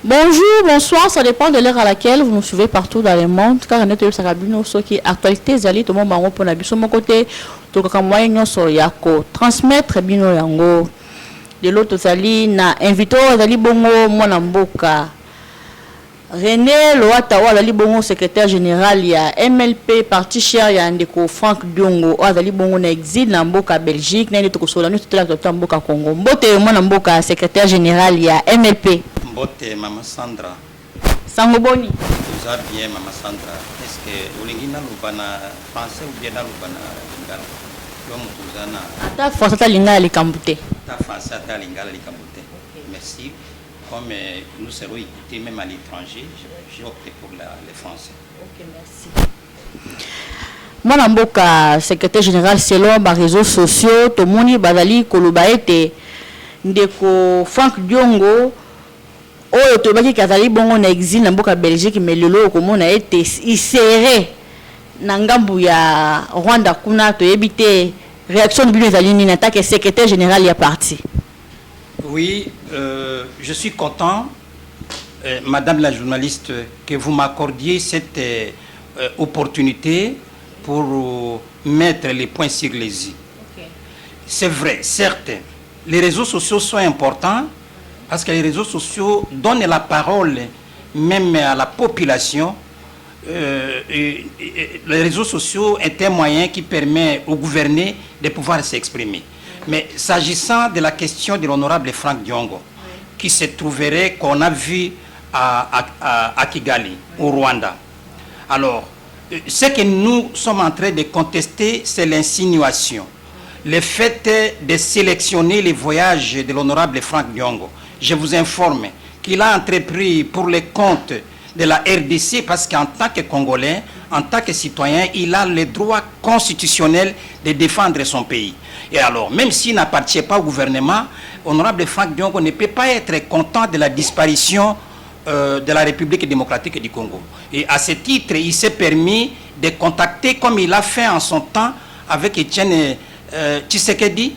Bonjour, bonsoir, ça dépend de l'heure à laquelle vous nous suivez partout dans le monde. Car on est sur Sakabino, ce qui est actualité, Zali, tout le monde pour la biso mon côté, tout le monde sur Yako, transmettre bino yango. De l'autre Zali, na invité Zali Bongo, mon mboka. René Loatawa, Zali Bongo, secrétaire général, il y a MLP, parti cher, il y a Ndeko Franck Diongo, Zali Bongo, na exil, na mboka Belgique, na Ndeko Solano, tout la mboka Congo. Mbote, mon mboka, secrétaire général, il y a MLP. Mbote, Maman Sandra. Sangoboni. Vous allez bien, Maman Sandra. Est-ce que vous avez français ou bien lingala? Ta français ta lingala les Cambouté. Ta français ta lingala les Cambouté. Merci. Comme nous serons écoutés même à l'étranger, j'ai opté pour les français. Ok, merci. Moi, Namboka, secrétaire général, selon les réseaux sociaux, tout le monde bazali kolobaete ndeko Franck Diongo. Oh, tu vois que Kazali Bongo na exil na mboka Belgique, mais le lot comme on a été serré. Nangambu ya Rwanda kuna to éviter réaction de Bruno Zalini n'attaque secrétaire général y a parti. Oui, je suis content, Madame la journaliste, que vous m'accordiez cette opportunité pour mettre les points sur les i. Okay. C'est vrai, certes, les réseaux sociaux sont importants. Parce que les réseaux sociaux donnent la parole même à la population. Les réseaux sociaux est un moyen qui permet aux gouvernés de pouvoir s'exprimer. Mais s'agissant de la question de l'honorable Franck Diongo, qui se trouverait, qu'on a vu à Kigali, au Rwanda. Alors, ce que nous sommes en train de contester, c'est l'insinuation. Le fait de sélectionner les voyages de l'honorable Franck Diongo. Je vous informe qu'il a entrepris pour les comptes de la RDC parce qu'en tant que Congolais, en tant que citoyen, il a le droit constitutionnel de défendre son pays. Et alors, même s'il n'appartient pas au gouvernement, honorable Franck Diongo ne peut pas être content de la disparition de la République démocratique du Congo. Et à ce titre, il s'est permis de contacter, comme il a fait en son temps avec Etienne Tshisekedi,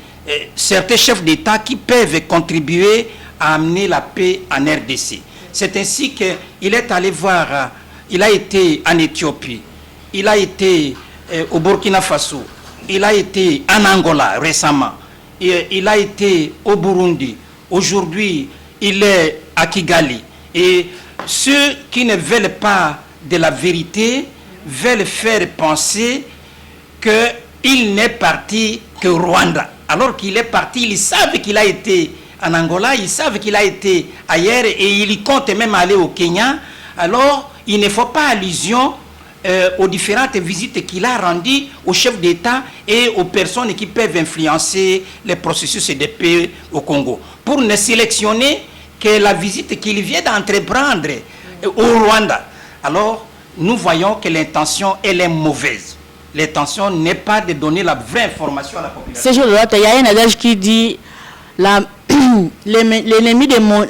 certains chefs d'État qui peuvent contribuer à amener la paix en RDC. C'est ainsi qu'il est allé voir, il a été en Éthiopie, il a été au Burkina Faso, il a été en Angola récemment, il a été au Burundi, aujourd'hui il est à Kigali. Et ceux qui ne veulent pas de la vérité veulent faire penser qu'il n'est parti que Rwanda. Alors qu'il est parti, ils savent qu'il a été en Angola, ils savent qu'il a été ailleurs et il compte même aller au Kenya. Alors, il ne faut pas allusion aux différentes visites qu'il a rendues aux chefs d'État et aux personnes qui peuvent influencer les processus de paix au Congo. Pour ne sélectionner que la visite qu'il vient d'entreprendre au Rwanda. Alors, nous voyons que l'intention, elle est mauvaise. L'intention n'est pas de donner la vraie information à la population. Il y a un adage qui dit l'ennemi de mon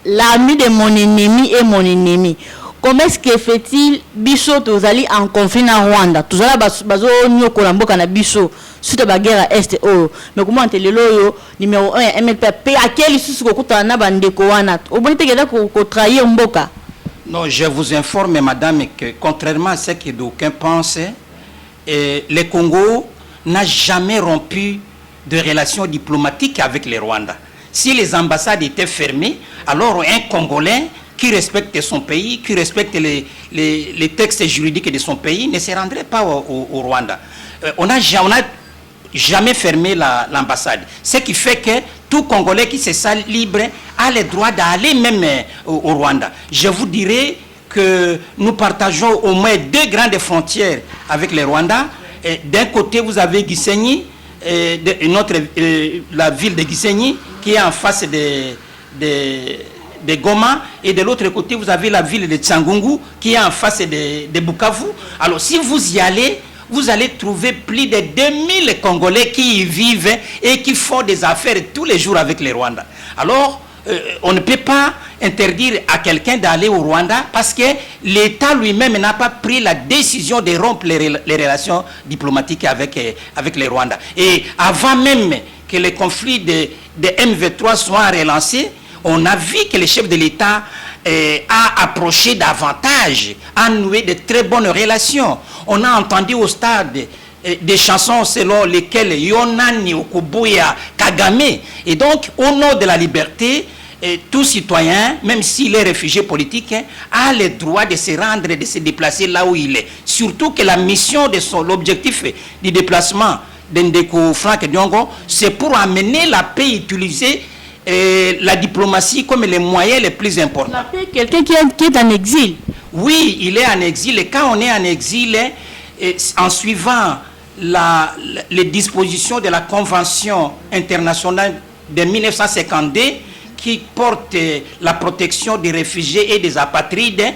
l'ami de mon ennemi est mon ennemi. Comment est-ce que fait-il biso tozali en conflit na Rwanda tozala bazo nyoko na mboka na biso suite ba guerre est mais comment lelo yo numéro 1 MLP à quel isusu kokuta na bandeko wana oboni tegela ko trahir mboka. Non, je vous informe, madame, que contrairement à ce que d'aucuns pensent, le Congo n'a jamais rompu de relations diplomatiques avec le Rwanda. Si les ambassades étaient fermées, alors un Congolais qui respecte son pays, qui respecte les textes juridiques de son pays, ne se rendrait pas au Rwanda. On n'a jamais fermé l'ambassade. Ce qui fait que tout Congolais qui se sent libre a le droit d'aller même au Rwanda. Je vous dirais que nous partageons au moins deux grandes frontières avec le Rwanda. D'un côté, vous avez Gisenyi, la ville de Gisenyi, qui est en face de Goma, et de l'autre côté, vous avez la ville de Tsangungu, qui est en face de Bukavu. Alors, si vous y allez, vous allez trouver plus de 2000 Congolais qui y vivent et qui font des affaires tous les jours avec les Rwandais. Alors, on ne peut pas interdire à quelqu'un d'aller au Rwanda parce que l'État lui-même n'a pas pris la décision de rompre les relations diplomatiques avec les Rwandais. Et avant même que les conflits de M23 soient relancés, On a vu que le chef de l'État a approché davantage, a noué de très bonnes relations. On a entendu au stade des chansons selon lesquelles Yonani Okubuya Kagame. Et donc, au nom de la liberté, tout citoyen, même s'il est réfugié politique, a le droit de se rendre et de se déplacer là où il est. Surtout que la mission de l'objectif du déplacement d'Ndeko Frank Diongo, c'est pour amener la paix, utiliser la diplomatie comme les moyens les plus importants. La paix, quelqu'un qui est en exil. Oui, il est en exil. Et quand on est en exil, en suivant les dispositions de la Convention internationale de 1952, qui porte la protection des réfugiés et des apatrides,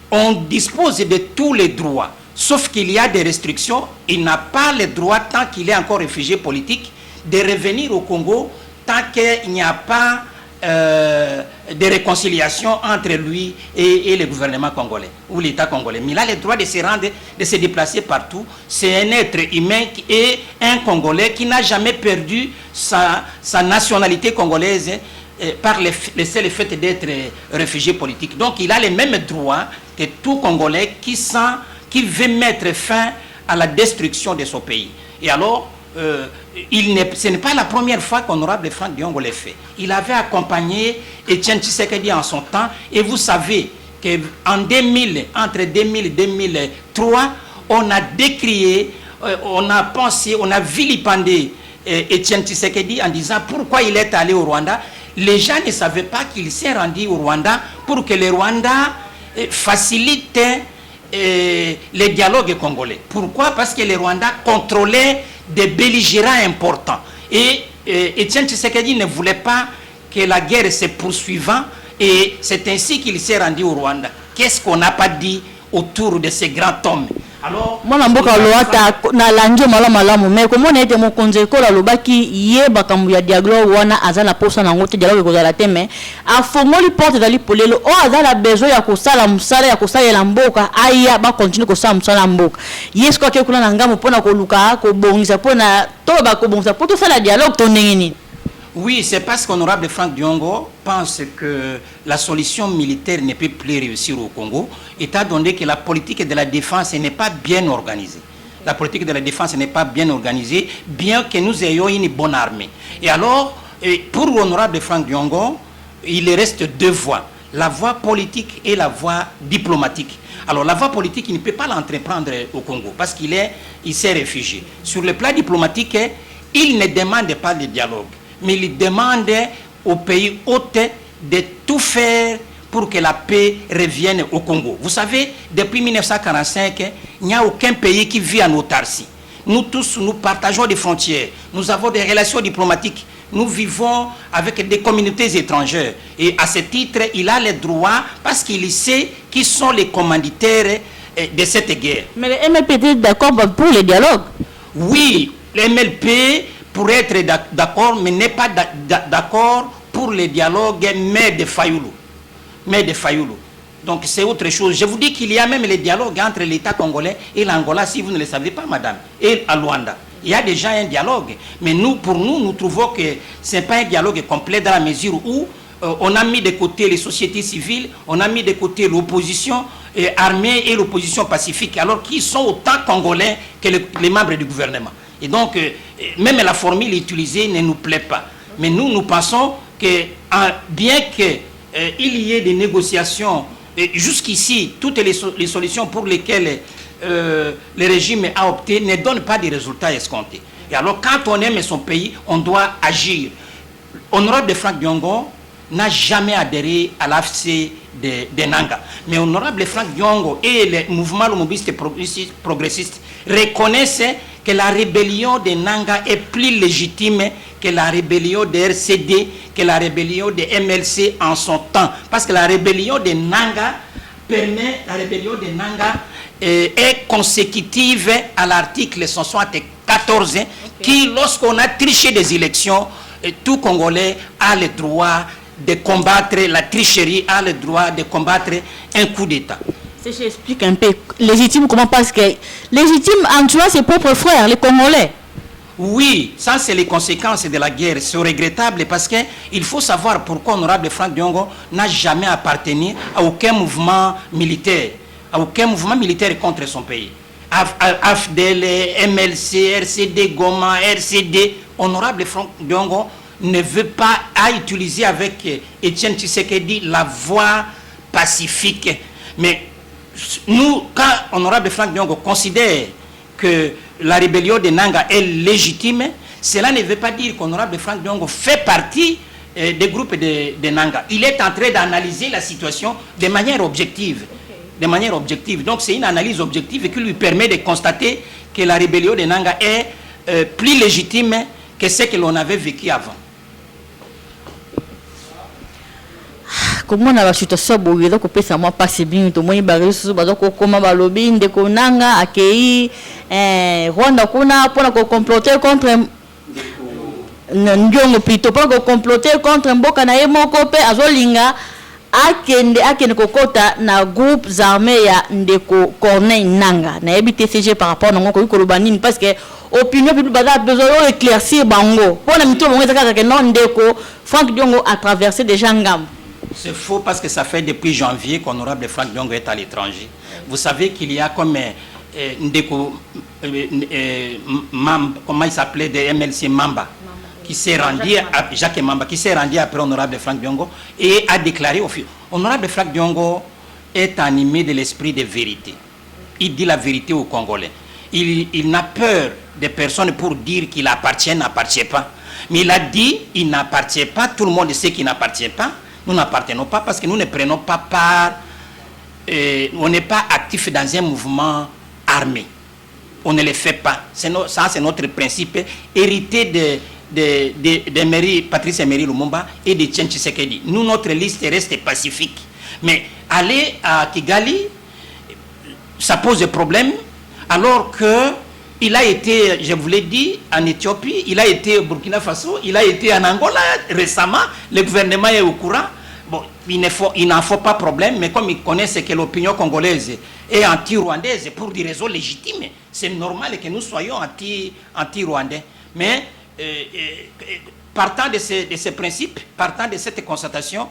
on dispose de tous les droits. Sauf qu'il y a des restrictions. Il n'a pas le droit, tant qu'il est encore réfugié politique, de revenir au Congo tant qu'il n'y a pas de réconciliation entre lui et le gouvernement congolais ou l'État congolais. Mais il a le droit de se rendre, de se déplacer partout. C'est un être humain et un Congolais qui n'a jamais perdu sa nationalité congolaise par le seul fait d'être réfugié politique. Donc il a les mêmes droits que tout Congolais qui veut mettre fin à la destruction de son pays. Et alors, ce n'est pas la première fois qu'Honorable Frank Diongo l'a fait. Il avait accompagné Etienne Tshisekedi en son temps. Et vous savez qu'en 2000, entre 2000 et 2003, on a décrié, on a pensé, on a vilipendé Etienne Tshisekedi en disant pourquoi il est allé au Rwanda. Les gens ne savaient pas qu'il s'est rendu au Rwanda pour que le Rwanda facilite les dialogues congolais. Pourquoi? Parce que le Rwanda contrôlait des belligérants importants. Et Etienne Tshisekedi ne voulait pas que la guerre se poursuivant, et c'est ainsi qu'il s'est rendu au Rwanda. Qu'est-ce qu'on n'a pas dit autour de ces grands hommes? Alors, moi, na langue malamu mais comment on était mon conseil ko la lobaki ye bakambu ya dialogue wana azala posa na ngote dialogue ko la teme a fongoli porte dali polelo o azala besoin ya kosala musala ya kosalela mboka aya ba continue kosala musala mboka yesu ko ke kuna na ngamo pona ko luka ko bongisa pona to ba ko bongisa poto sala dialogue to ndengeni. Oui, c'est parce qu'Honorable Frank Diongo pense que la solution militaire ne peut plus réussir au Congo, étant donné que la politique de la défense n'est pas bien organisée. La politique de la défense n'est pas bien organisée, bien que nous ayons une bonne armée. Et alors, pour l'Honorable Frank Diongo, il reste deux voies, la voie politique et la voie diplomatique. Alors, la voie politique, il ne peut pas l'entreprendre au Congo, parce qu'il s'est réfugié. Sur le plan diplomatique, il ne demande pas de dialogue, mais il demande aux pays hôtes de tout faire pour que la paix revienne au Congo. Vous savez, depuis 1945, il n'y a aucun pays qui vit en autarcie. Nous tous, nous partageons des frontières, nous avons des relations diplomatiques, nous vivons avec des communautés étrangères. Et à ce titre, il a le droit, parce qu'il sait qui sont les commanditaires de cette guerre. Mais le MLP est d'accord pour le dialogue? Oui, le MLP pourrait être d'accord, mais n'est pas d'accord pour le dialogue mais de Fayoulou. Donc c'est autre chose. Je vous dis qu'il y a même le dialogue entre l'État congolais et l'Angola, si vous ne le savez pas, madame, et à Luanda. Il y a déjà un dialogue. Mais pour nous, nous trouvons que ce n'est pas un dialogue complet dans la mesure où on a mis de côté les sociétés civiles, on a mis de côté l'opposition armée et l'opposition pacifique, alors qu'ils sont autant congolais que les membres du gouvernement. Et donc, même la formule utilisée ne nous plaît pas. Mais nous pensons que, bien qu'il y ait des négociations, jusqu'ici, toutes les solutions pour lesquelles le régime a opté ne donnent pas des résultats escomptés. Et alors, quand on aime son pays, on doit agir. Honorable Frank Diongo n'a jamais adhéré à l'AFC de Nanga. Mais Honorable Frank Diongo et les mouvements lomobistes progressistes reconnaissent que la rébellion de Nanga est plus légitime que la rébellion de RCD, que la rébellion de MLC en son temps. Parce que la rébellion de Nanga est consécutive à l'article 174 qui, lorsqu'on a triché des élections, tout Congolais a le droit de combattre la tricherie, a le droit de combattre un coup d'État. Si j'explique un peu, légitime comment, parce que légitime en tuant ses propres frères, les Congolais. Oui, ça c'est les conséquences de la guerre. C'est regrettable parce qu'il faut savoir pourquoi Honorable Franck Diongo n'a jamais appartenu à aucun mouvement militaire, contre son pays. AFDL, MLC, RCD, Goma, RCD, Honorable Franck Diongo ne veut pas utiliser avec Etienne Tshisekedi la voie pacifique. Mais nous, quand Honorable Franck Diongo considère que la rébellion de Nanga est légitime, cela ne veut pas dire qu'Honorable Franck Diongo fait partie des groupes de Nanga. Il est en train d'analyser la situation de manière objective. Donc c'est une analyse objective qui lui permet de constater que la rébellion de Nanga est plus légitime que ce que l'on avait vécu avant. Comment la situation boye donc peut ça moi passer bien tout moi ibari sous donc comment balobi ndeko nanga akei Rwanda kuna pour comploter contre ndiongo plutôt pour comploter contre mboka na yemoko pe azolinga akende kokota na groupes armés ya ndeko Corneille Nanga na BTCG par rapport na ko kolobanini parce que opinion publique bada besoin éclaircir bango pour na mito bango ezaka que non ndeko Franck Diongo a traversé déjà ngam. C'est faux parce que ça fait depuis janvier qu'Honorable Franck Diongo est à l'étranger. Vous savez qu'il y a comme Ndeko, comment il s'appelait, de MLC Mamba, qui s'est rendu à Jacques Mamba, qui s'est rendu après Honorable Franck Diongo et a déclaré au fil. Honorable Franck Diongo est animé de l'esprit de vérité. Il dit la vérité aux Congolais. Il n'a peur de personne pour dire qu'il appartient, n'appartient pas. Mais il a dit, il n'appartient pas, tout le monde sait qu'il n'appartient pas. Nous n'appartenons pas parce que nous ne prenons pas part, on n'est pas actif dans un mouvement armé. On ne le fait pas. Ça, c'est notre principe hérité de Patrice Emery Lumumba et de Etienne Tshisekedi. Nous, notre liste reste pacifique. Mais aller à Kigali, ça pose des problèmes alors que il a été, je vous l'ai dit, en Éthiopie, il a été au Burkina Faso, il a été en Angola récemment, le gouvernement est au courant. Bon, il n'en faut pas problème, mais comme ils connaissent que l'opinion congolaise est anti-rwandaise pour des raisons légitimes, c'est normal que nous soyons anti-rwandais. Mais partant de ces principes, partant de cette constatation,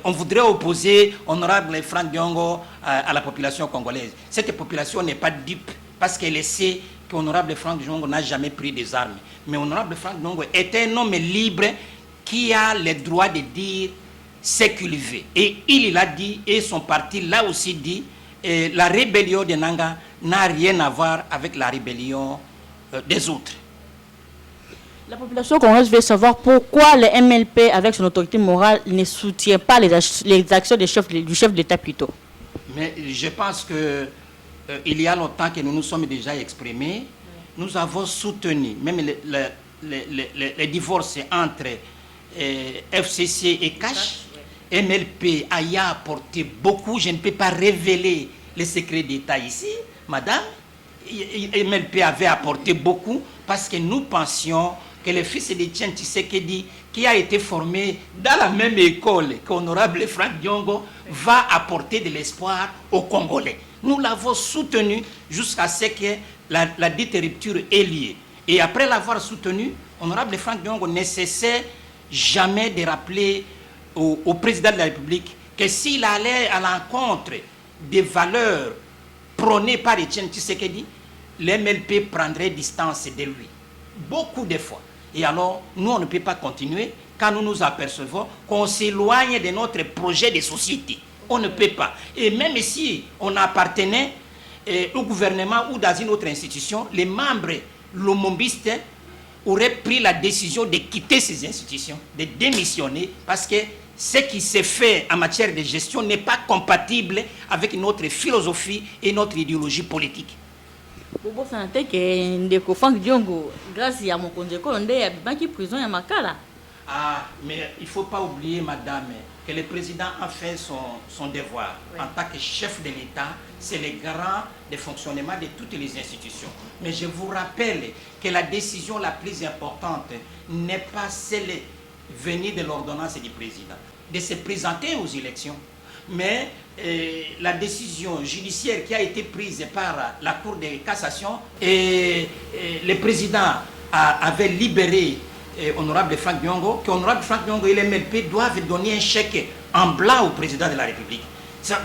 on voudrait opposer Honorable Franck Diongo à la population congolaise. Cette population n'est pas dupe parce qu'elle sait qu'Honorable Franck Diongo n'a jamais pris des armes. Mais Honorable Franck Diongo est un homme libre qui a le droit de dire ce qu'il veut. Et il l'a dit, et son parti l'a aussi dit, la rébellion de Nanga n'a rien à voir avec la rébellion des autres. La population congolaise veut savoir pourquoi le MLP, avec son autorité morale, ne soutient pas les actions du chef de l'État plutôt. Mais je pense que il y a longtemps que nous nous sommes déjà exprimés. Nous avons soutenu même les divorces entre FCC et Cash. MLP y a apporté beaucoup. Je ne peux pas révéler les secrets d'État ici, madame. MLP avait apporté beaucoup parce que nous pensions que le fils d'Etienne Tshisekedi, qui a été formé dans la même école qu'Honorable Franck Diongo, va apporter de l'espoir aux Congolais. Nous l'avons soutenu jusqu'à ce que la dite rupture ait lieu. Et après l'avoir soutenu, Honorable Franck Diongo ne cessait jamais de rappeler au président de la République que s'il allait à l'encontre des valeurs prônées par Etienne Tshisekedi, l'MLP prendrait distance de lui. Beaucoup de fois. Et alors, nous, on ne peut pas continuer quand nous nous apercevons qu'on s'éloigne de notre projet de société. On ne peut pas. Et même si on appartenait au gouvernement ou dans une autre institution, les membres lomombistes auraient pris la décision de quitter ces institutions, de démissionner, parce que ce qui s'est fait en matière de gestion n'est pas compatible avec notre philosophie et notre idéologie politique. Bobo santé que ndeko Franck Diongo grâce à mon konzeko ndé ya banki prison ya Makala. Ah, mais il ne faut pas oublier, madame, que le président a fait son devoir. Oui. En tant que chef de l'État, c'est le garant du fonctionnement de toutes les institutions. Mais je vous rappelle que la décision la plus importante n'est pas celle venue de l'ordonnance du président, de se présenter aux élections. Mais la décision judiciaire qui a été prise par la Cour de cassation, et le président avait libéré honorable Franck Diongo, que honorable Franck Diongo et l'MLP doivent donner un chèque en blanc au président de la République.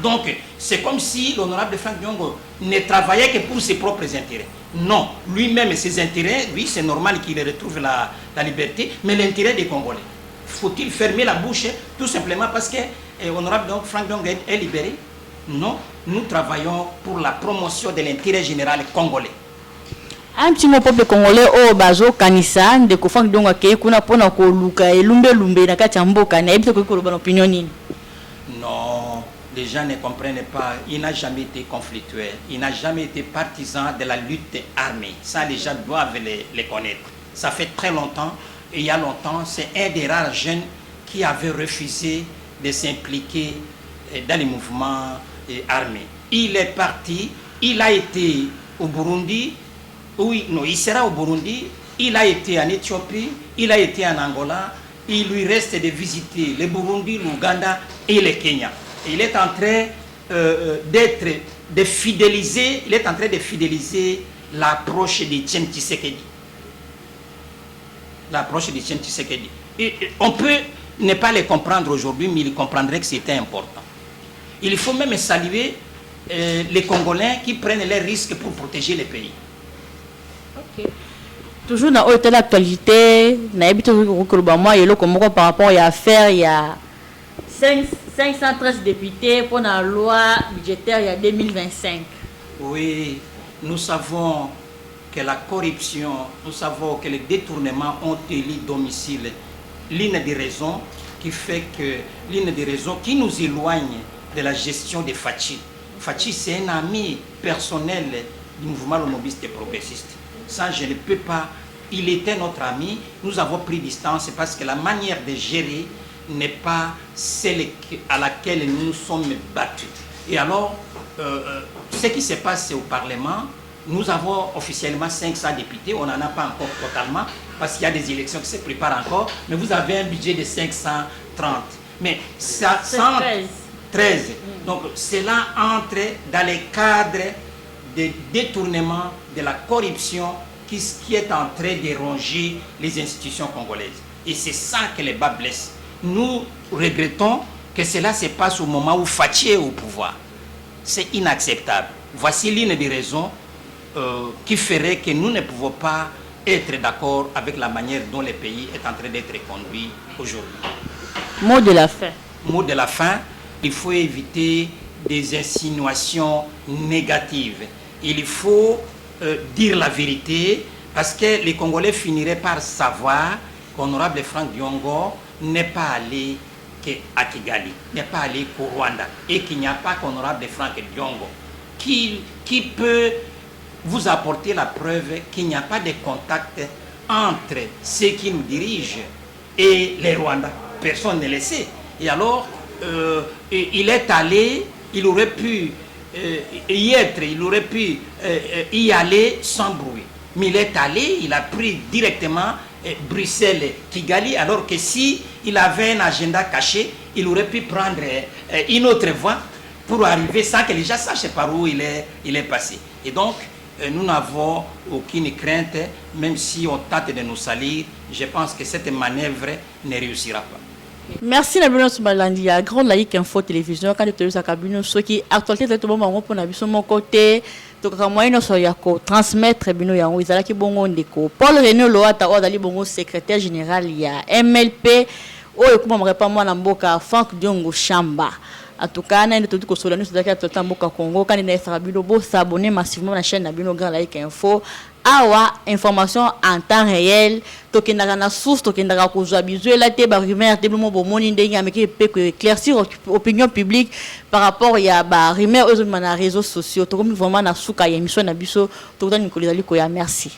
Donc, c'est comme si l'honorable Franck Diongo ne travaillait que pour ses propres intérêts. Non, lui-même et ses intérêts, oui, c'est normal qu'il retrouve la liberté, mais l'intérêt des Congolais. Faut-il fermer la bouche tout simplement parce que honorable Franck Diongo est libéré? Non, nous travaillons pour la promotion de l'intérêt général congolais. Un petit mot peuple congolais au bazo kanisa de ko Franck Diongo ke kuna pona ko luka elumbe na kati mboka na ebito ko ba opinion nini? Non, les gens ne comprennent pas. Il n'a jamais été conflictuel. Il n'a jamais été partisan de la lutte armée. Ça, les gens doivent les connaître. Ça fait très longtemps. Et il y a longtemps, c'est un des rares jeunes qui avait refusé de s'impliquer dans les mouvements armés. Il est parti. Il a été au Burundi. Oui, non, il sera au Burundi. Il a été en Éthiopie. Il a été en Angola. Il lui reste de visiter le Burundi, l'Ouganda et le Kenya. Il est en train de fidéliser l'approche de Etienne Tshisekedi. L'approche de Etienne Tshisekedi. On peut ne pas les comprendre aujourd'hui, mais ils comprendraient que c'était important. Il faut même saluer les Congolais qui prennent les risques pour protéger le pays. Okay. Toujours dans l'actualité, par rapport à l'affaire, il y a 513 députés pour la loi budgétaire il y a 2025. Oui, nous savons que la corruption, nous savons que les détournements ont élu domicile. L'une des raisons qui fait que, l'une des raisons qui nous éloigne de la gestion de Fachi. Fachi, c'est un ami personnel du mouvement lomobiste et progressiste. Ça, je ne peux pas. Il était notre ami. Nous avons pris distance parce que la manière de gérer n'est pas celle à laquelle nous nous sommes battus. Et alors, ce qui se passe au Parlement, nous avons officiellement 500 députés. On n'en a pas encore totalement parce qu'il y a des élections qui se préparent encore. Mais vous avez un budget de 530. Mais ça, 113. Donc, cela entre dans les cadres de détournement, de la corruption qui est en train de ronger les institutions congolaises. Et c'est ça que les bas blessent. Nous regrettons que cela se passe au moment où Fachi est au pouvoir. C'est inacceptable. Voici l'une des raisons qui ferait que nous ne pouvons pas être d'accord avec la manière dont le pays est en train d'être conduit aujourd'hui. Mot de la fin. Mot de la fin, il faut éviter des insinuations négatives. Il faut dire la vérité parce que les Congolais finiraient par savoir qu'honorable Franck Diongo n'est pas allé à Kigali, n'est pas allé au Rwanda et qu'il n'y a pas qu'honorable Franck Diongo qui peut vous apporter la preuve qu'il n'y a pas de contact entre ceux qui nous dirigent et les Rwandais. Personne ne le sait. Et alors, il est allé, il aurait pu y être, il aurait pu y aller sans bruit. Mais il est allé, il a pris directement Bruxelles-Kigali, alors que si il avait un agenda caché, il aurait pu prendre une autre voie pour arriver sans que les gens sachent par où il est passé. Et donc, nous n'avons aucune crainte, même si on tente de nous salir. Je pense que cette manœuvre ne réussira pas. Merci Nabino Soumalandi, à Grande Laïque Info Télévision, quand tu es à Cabine, ce qui actualité de tout le monde, pour n'abuser mon côté, donc à moi, nous sommes transmettre Bino Yango, Isala qui bongo ndeko. Paul René Loata, Odali bongo secrétaire général, il y a MLP, oh, comment me répond moi Namboka, Franck Diongo Chamba. En tout cas, nous sommes tous les jours Congo. Quand nous sommes s'abonner massivement à la chaîne Nabino Grand Laïque Info. Awa information en temps réel. Tokendaka na source, tokendaka kozwa bizu la te ba rumeur te blomo bomoni ndenge ameki pe éclaircir opinion publique par rapport ya ba rumeur aux réseaux sociaux. Tokomi vraiment na suka ya émission na biso. Tokotani kolizali ko ya merci.